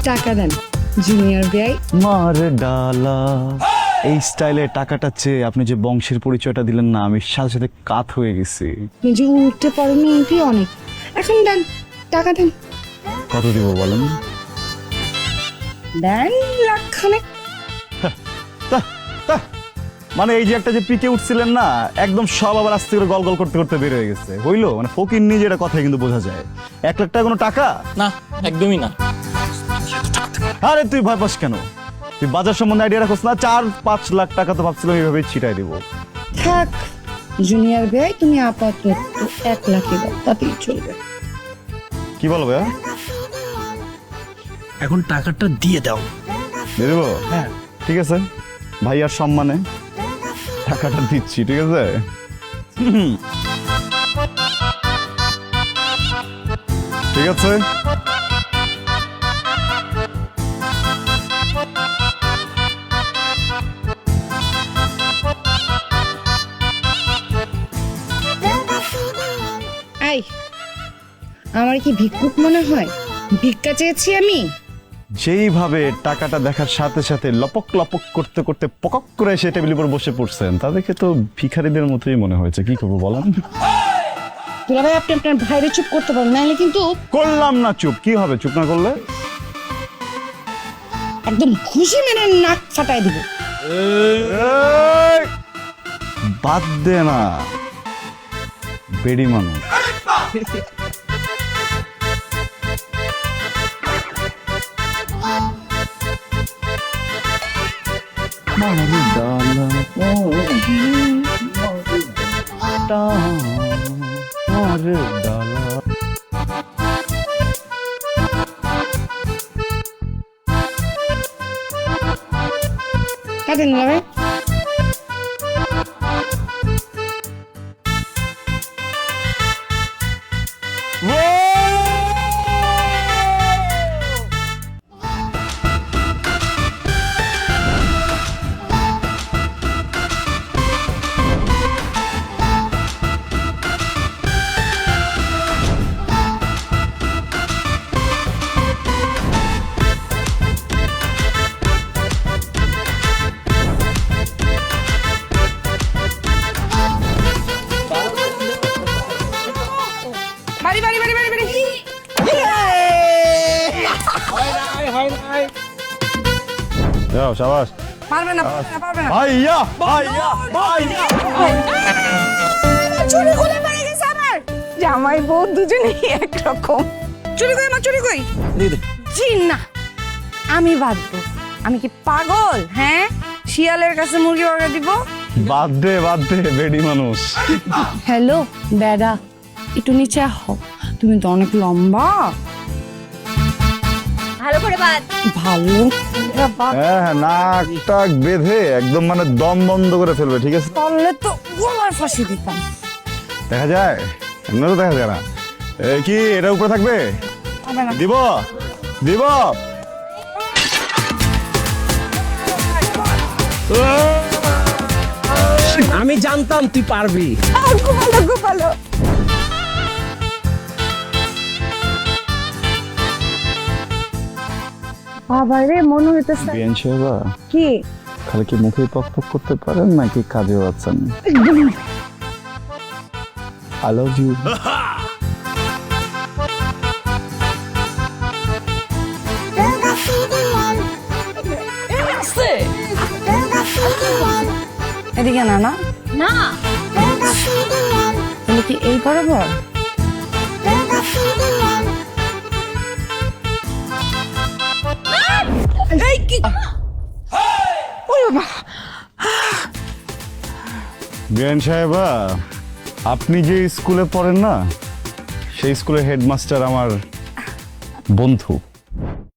টাকা দেন জুনিয়র ভাই। মার ডালা এই স্টাইলে টাকাটা চেয়ে আপনি যে বংশের পরিচয়টা দিলেন না, আমি সাথে সাথে কাত হয়ে গেছি। নিজে উঠতে পারেনি এটি অনেক। এখন দেন টাকা দেন। কত দিব বলেন? দেন লাখ খানেক। মানে এই যে একটা যে পিকে উঠছিলেন না, একদম সব আবার আস্তে করে গল গল করতে করতে বের হয়ে গেছে। হইলো মানে ফকির নিজে এটা কথাই কিন্তু বোঝা যায়। 1 লাখ টাকা কোনো টাকা না, একদমই না। আরে তুই ভয় পাস কেন? তুই বাজার সম্বন্ধে আইডিয়া রাখোস না? 4-5 লাখ টাকা তো ভাবছিলাম এইভাবেই ছিটাই দিব। থাক জুনিয়র ভাই, তুমি আপাতত 1 লাখই দাও, তাতেই চলবে। কি বলো ভাইয়া? এখন টাকাটা দিয়ে দাও। দিয়ে দেবো? হ্যাঁ। ঠিক আছে, ভাইয়ার সম্মানে টাকাটা দিচ্ছি। ঠিক আছে, ঠিক আছে। আই, আমার কি ভিক্ষুক মনে হয়? ভিক্ষা চেয়েছি আমি? যেইভাবে টাকাটা দেখার সাথে সাথে লপক লপক করতে করতে পকক করে এসে টেবিলের উপর বসে পড়ছেন, তা দেখে তো ভিখারিদের মতোই মনে হয়েছে। কি করবো বলেন? দুলা ভাই, আপনি আপনার ভাইরে চুপ করতে পারেন, নাহলে কিন্তু করলাম না চুপ। কি হবে চুপ না করলে? একদম ঘুষি মেরে নাক ফাটাই দিব। এই, বাদ দে না, বেড়ি মানুষ। কাটেন দুলা ভাই। বাড়ি বাড়ি বাড়ি বাড়ি বাড়ি। যাও, শাবাশ। পারবে না, পারবে না। ভাইয়া ভাইয়া ভাইয়া। চুরি খুলে পড়ে গেছে আমার। জামাই বউ দুজনেই একরকম। চুরি কই, আমার চুরি কই? জি না, আমি বাঁধবো। আমি কি পাগল? হ্যাঁ, শিয়ালের কাছে মুরগি অর্ডার দিব? বাদ দে বাদ দে, বেড়ি মানুষ। হ্যালো বেড়া, একটু নিচে আহ। তুমি তো অনেক লম্বা। ভালো করে বাদ। ভালো হ্যাঁ, নাক টাক বেঁধে একদম মানে দম বন্ধ করে ফেলবে। ঠিক আছে, পারলে তো গলায় ফাঁসি দিতাম। দেখা যায়? এমনি তো দেখা যায় না। কি এটা উপরে থাকবে? হবে না। দিব দিব। আমি জানতাম তুই পারবি। খুব ভালো, খুব ভালো। বাবা রে, মনে হইতেছে বিয়ান সাহেবা, কি খালি কি মুখে পক পক করতে পারেন নাকি কাজেও আছেন? I love you. এদিকে না না, না তাহলে কি এই বরাবর? এই কি? ওরে বাবা! বিয়ান সাহেবা, আপনি যে স্কুলে পড়েন না, সেই স্কুলের হেডমাস্টার আমার বন্ধু।